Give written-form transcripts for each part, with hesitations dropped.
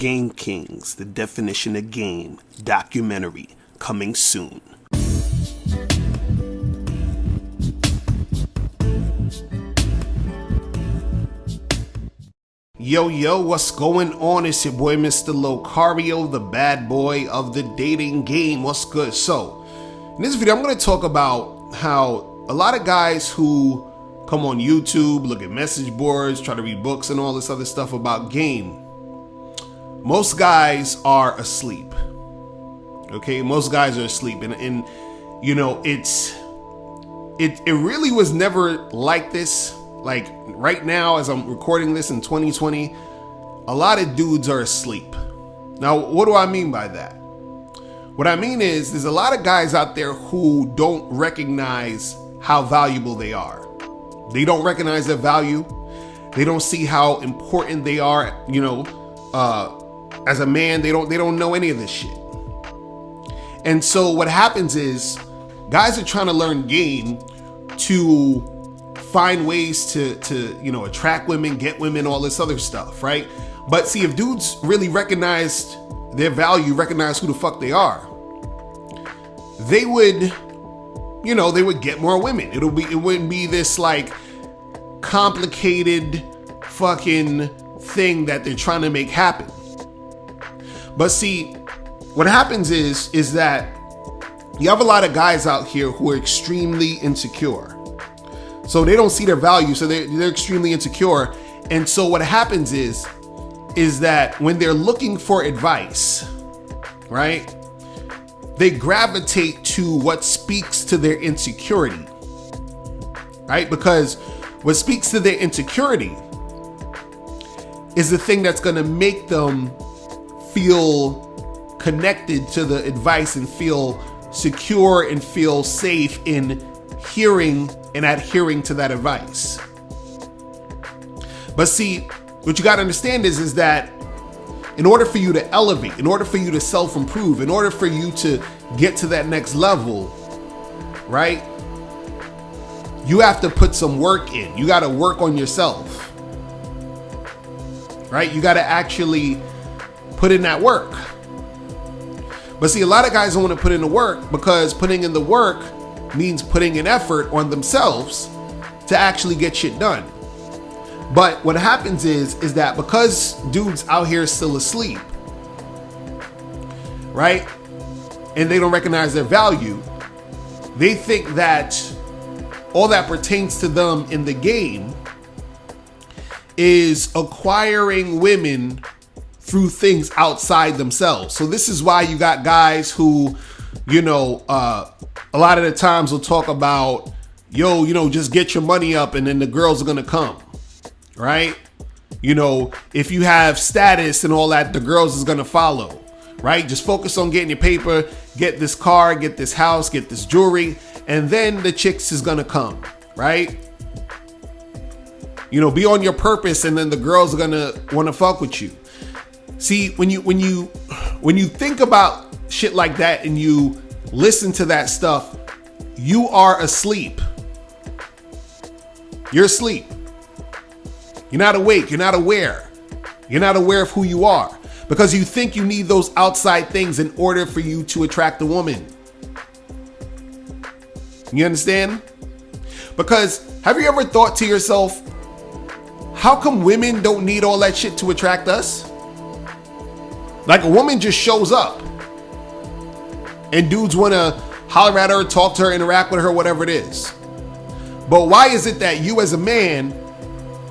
Game Kings, the definition of game, documentary, coming soon. Yo, what's going on? It's your boy, Mr. Locario, the bad boy of the dating game. What's good? So, in this video, I'm going to talk about how a lot of guys who come on YouTube, look at message boards, try to read books and all this other stuff about game. Most guys are asleep. Okay, most guys are asleep. And you know, it really was never like this. Like right now, as I'm recording this in 2020, a lot of dudes are asleep. Now, what do I mean by that? What I mean is there's a lot of guys out there who don't recognize how valuable they are. They don't recognize their value. They don't see how important they are, you know, as a man. They don't know any of this shit. And so what happens is guys are trying to learn game to find ways to you know, attract women, get women, all this other stuff, right? But see, if dudes really recognized their value, recognize who the fuck they are, they would, you know, they would get more women. It wouldn't be this like complicated fucking thing that they're trying to make happen. But see, what happens is that you have a lot of guys out here who are extremely insecure. So they don't see their value, so they're extremely insecure. And so what happens is that when they're looking for advice, right, they gravitate to what speaks to their insecurity, right? Because what speaks to their insecurity is the thing that's going to make them feel connected to the advice and feel secure and feel safe in hearing and adhering to that advice. But see, what you got to understand is that in order for you to elevate, in order for you to self-improve, in order for you to get to that next level, right, you have to put some work in. You got to work on yourself, right? You got to actually put in that work. But see, a lot of guys don't want to put in the work because putting in the work means putting an effort on themselves to actually get shit done. But what happens is that because dudes out here are still asleep, right, and they don't recognize their value, they think that all that pertains to them in the game is acquiring women through things outside themselves. So this is why you got guys who, you know, a lot of the times we'll talk about, yo, you know, just get your money up and then the girls are going to come, right? You know, if you have status and all that, the girls is going to follow, right? Just focus on getting your paper, get this car, get this house, get this jewelry, and then the chicks is going to come, right? You know, be on your purpose and then the girls are going to want to fuck with you. See, when you think about shit like that and you listen to that stuff, you are asleep. You're asleep. You're not awake. You're not aware. You're not aware of who you are because you think you need those outside things in order for you to attract a woman. You understand? Because have you ever thought to yourself, how come women don't need all that shit to attract us? Like a woman just shows up and dudes want to holler at her, talk to her, interact with her, whatever it is. But why is it that you as a man,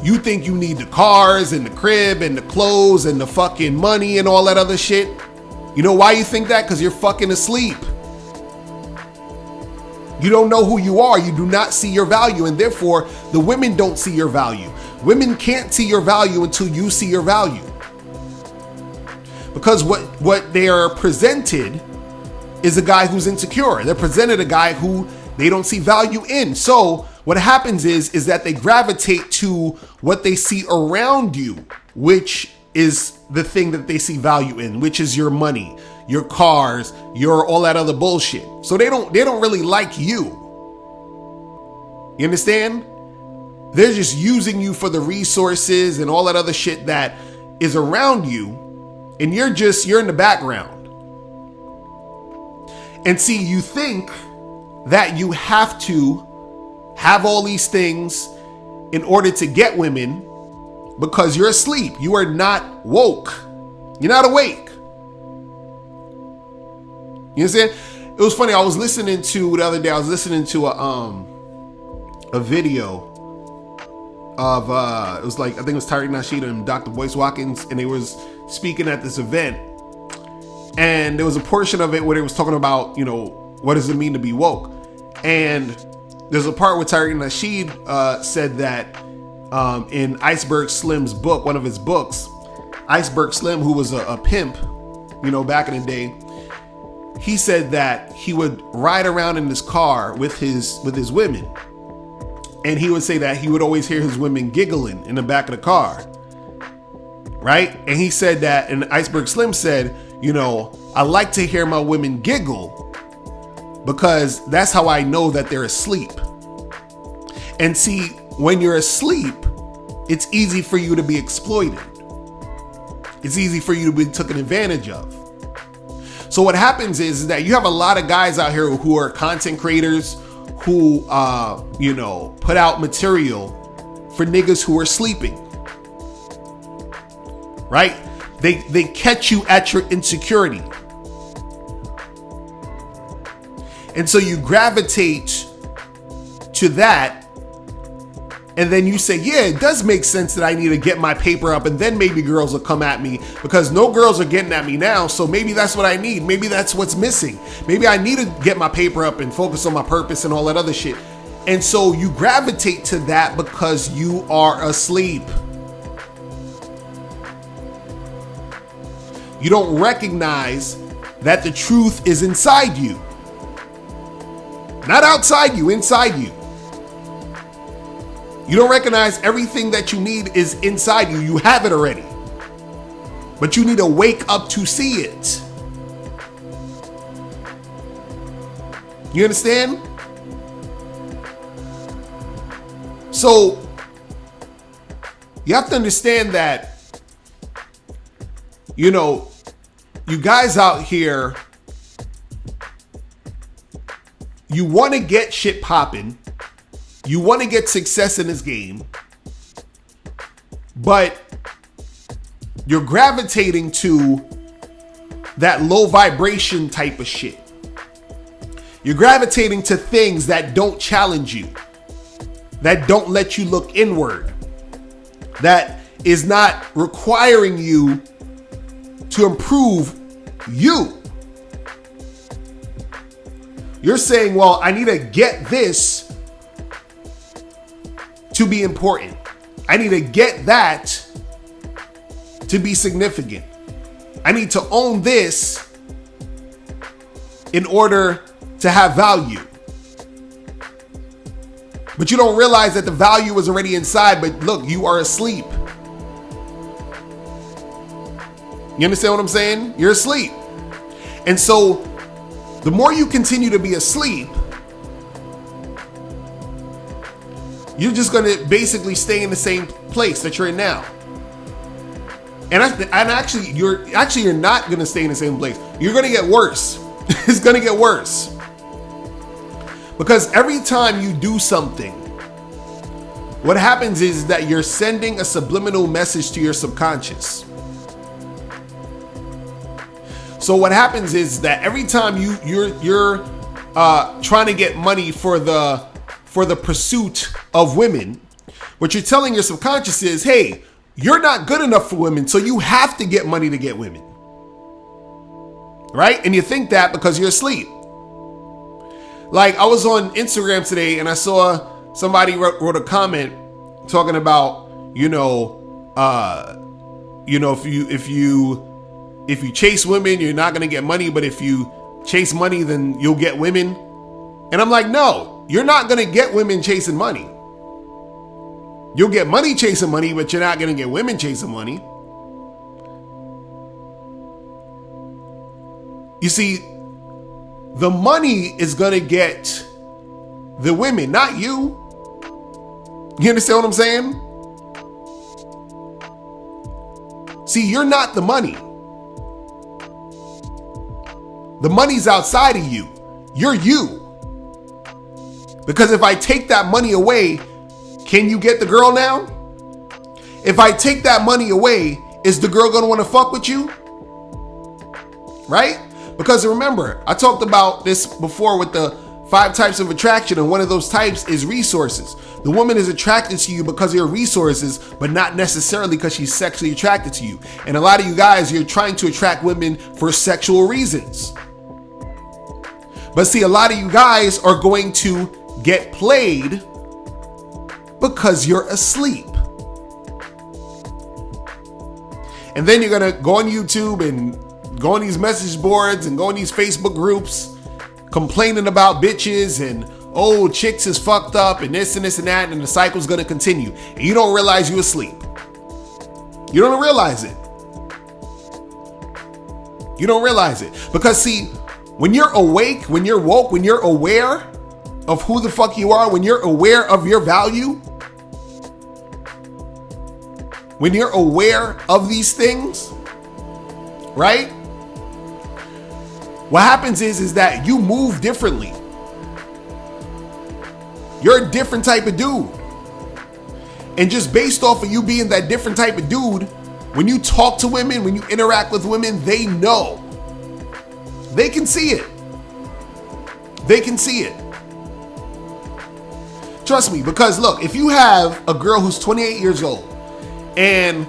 you think you need the cars and the crib and the clothes and the fucking money and all that other shit? You know why you think that? Because you're fucking asleep. You don't know who you are. You do not see your value, and therefore the women don't see your value. Women can't see your value until you see your value. Because what they are presented is a guy who's insecure. They're presented a guy who they don't see value in. So what happens is that they gravitate to what they see around you, which is the thing that they see value in, which is your money, your cars, your all that other bullshit. So they don't really like you. You understand? They're just using you for the resources and all that other shit that is around you, And you're in the background. And see, you think that you have to have all these things in order to get women because you're asleep. You are not woke. You're not awake. You understand? It was funny. I was listening to the other day. I was listening to a video of it was like, I think it was Tariq Nasheed and Dr. Boyce Watkins, and they was speaking at this event. And there was a portion of it where they was talking about, you know, what does it mean to be woke? And there's a part where Tariq Nasheed said that in Iceberg Slim's book, one of his books, Iceberg Slim, who was a pimp, you know, back in the day, he said that he would ride around in his car with his women. And he would say that he would always hear his women giggling in the back of the car. Right? And he said that, and Iceberg Slim said, you know, I like to hear my women giggle because that's how I know that they're asleep. And see, when you're asleep, it's easy for you to be exploited. It's easy for you to be taken advantage of. So what happens is that you have a lot of guys out here who are content creators who, you know, put out material for niggas who are sleeping. Right? They catch you at your insecurity. And so you gravitate to that. And then you say, yeah, it does make sense that I need to get my paper up, and then maybe girls will come at me because no girls are getting at me now. So maybe that's what I need. Maybe that's what's missing. Maybe I need to get my paper up and focus on my purpose and all that other shit. And so you gravitate to that because you are asleep. You don't recognize that the truth is inside you. Not outside you, inside you. You don't recognize everything that you need is inside you. You have it already. But you need to wake up to see it. You understand? So you have to understand that, you know, you guys out here, you want to get shit popping. You want to get success in this game, but you're gravitating to that low vibration type of shit. You're gravitating to things that don't challenge you, that don't let you look inward, that is not requiring you to improve you. You're saying, well, I need to get this to be important. I need to get that to be significant. I need to own this in order to have value. But you don't realize that the value is already inside, but look, you are asleep. You understand what I'm saying? You're asleep. And so the more you continue to be asleep, you're just going to basically stay in the same place that you're in now. And actually, you're not going to stay in the same place. You're going to get worse. It's going to get worse. Because every time you do something, what happens is that you're sending a subliminal message to your subconscious. So what happens is that every time you're trying to get money for the pursuit of women, what you're telling your subconscious is, hey, you're not good enough for women, so you have to get money to get women. Right? And you think that because you're asleep. Like, I was on Instagram today and I saw somebody wrote a comment talking about, if you chase women, you're not going to get money, but if you chase money, then you'll get women. And I'm like, no, you're not going to get women chasing money. You'll get money chasing money, but you're not going to get women chasing money. You see, the money is going to get the women, not you. You understand what I'm saying? See, you're not the money. The money's outside of you. You're you. Because if I take that money away, can you get the girl now? If I take that money away, is the girl gonna want to fuck with you? Right? Because remember, I talked about this before with the 5 types of attraction, and one of those types is resources. The woman is attracted to you because of your resources, but not necessarily because she's sexually attracted to you. And a lot of you guys, you're trying to attract women for sexual reasons. But see, a lot of you guys are going to get played because you're asleep. And then you're going to go on YouTube and go on these message boards and go on these Facebook groups complaining about bitches and, oh, chicks is fucked up and this and this and that, and the cycle's going to continue. And you don't realize you're asleep. You don't realize it. You don't realize it. Because see, when you're awake, when you're woke, when you're aware of who the fuck you are, when you're aware of your value, when you're aware of these things, right? What happens is that you move differently. You're a different type of dude. And just based off of you being that different type of dude, when you talk to women, when you interact with women, they know. They can see it. They can see it. Trust me, because look, if you have a girl who's 28 years old and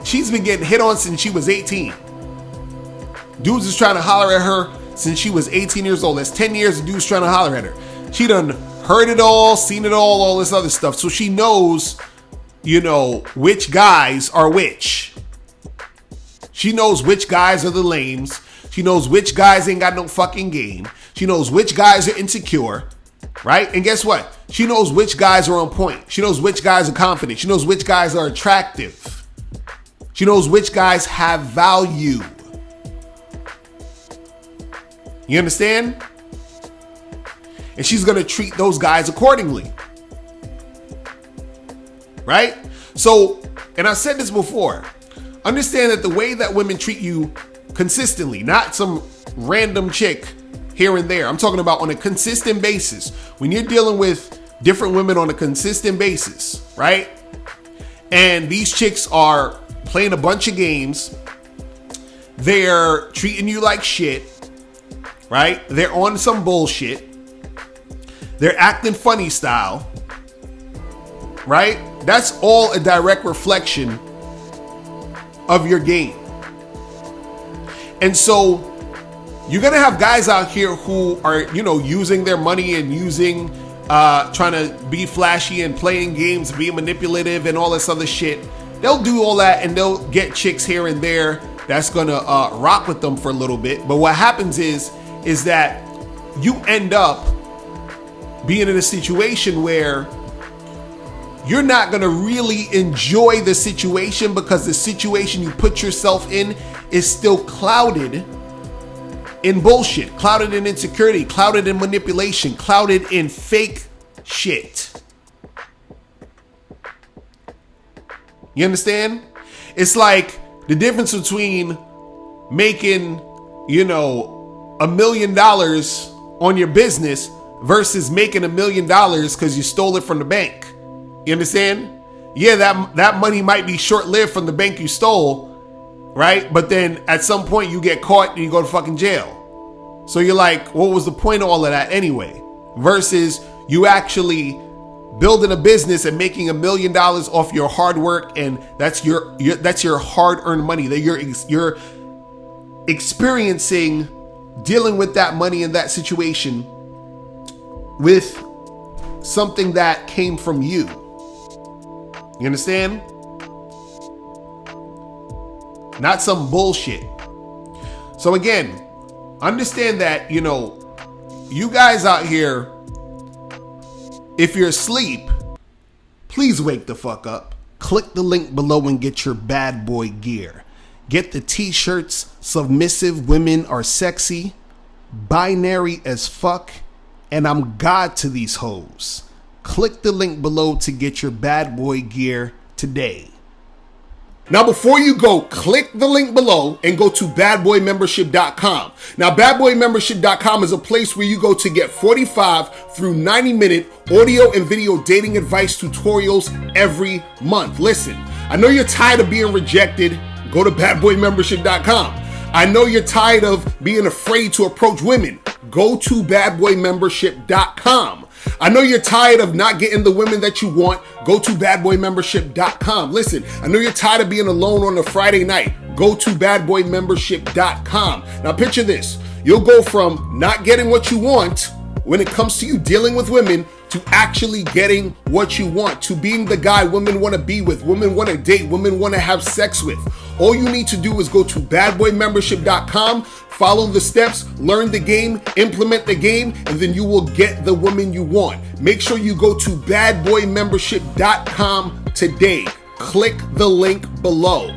she's been getting hit on since she was 18, dudes is trying to holler at her since she was 18 years old. That's 10 years of dudes trying to holler at her. She done heard it all, seen it all this other stuff. So she knows, which guys are which. She knows which guys are the lames. She knows which guys ain't got no fucking game. She knows which guys are insecure, right? And guess what? She knows which guys are on point. She knows which guys are confident. She knows which guys are attractive. She knows which guys have value. You understand? And she's going to treat those guys accordingly. Right? So, and I said this before, understand that the way that women treat you consistently, not some random chick here and there. I'm talking about on a consistent basis. When you're dealing with different women on a consistent basis, right? And these chicks are playing a bunch of games. They're treating you like shit, right? They're on some bullshit. They're acting funny style, right? That's all a direct reflection of your game. And so you're going to have guys out here who are, using their money and trying to be flashy and playing games, being manipulative and all this other shit. They'll do all that and they'll get chicks here and there that's going to rock with them for a little bit. But what happens is that you end up being in a situation where you're not going to really enjoy the situation because the situation you put yourself in is still clouded in bullshit, clouded in insecurity, clouded in manipulation, clouded in fake shit. You understand? It's like the difference between making, $1 million on your business versus making $1 million because you stole it from the bank. You understand? Yeah, that money might be short-lived from the bank you stole, right? But then at some point you get caught and you go to fucking jail. So you're like, what was the point of all of that anyway? Versus you actually building a business and making $1 million off your hard work, and that's your hard-earned money that you're experiencing, dealing with that money in that situation with something that came from you. You understand? Not some bullshit. So again, understand that, you guys out here, if you're asleep, please wake the fuck up. Click the link below and get your bad boy gear. Get the t-shirts, Submissive Women Are Sexy, Binary as Fuck, and I'm God to these hoes. Click the link below to get your bad boy gear today. Now, before you go, click the link below and go to badboymembership.com. Now, badboymembership.com is a place where you go to get 45 through 90-minute audio and video dating advice tutorials every month. Listen, I know you're tired of being rejected. Go to badboymembership.com. I know you're tired of being afraid to approach women. Go to badboymembership.com. I know you're tired of not getting the women that you want. Go to badboymembership.com. Listen, I know you're tired of being alone on a Friday night. Go to badboymembership.com. Now picture this. You'll go from not getting what you want when it comes to you dealing with women to actually getting what you want, to being the guy women want to be with, women want to date, women want to have sex with. All you need to do is go to badboymembership.com, follow the steps, learn the game, implement the game, and then you will get the woman you want. Make sure you go to badboymembership.com today. Click the link below.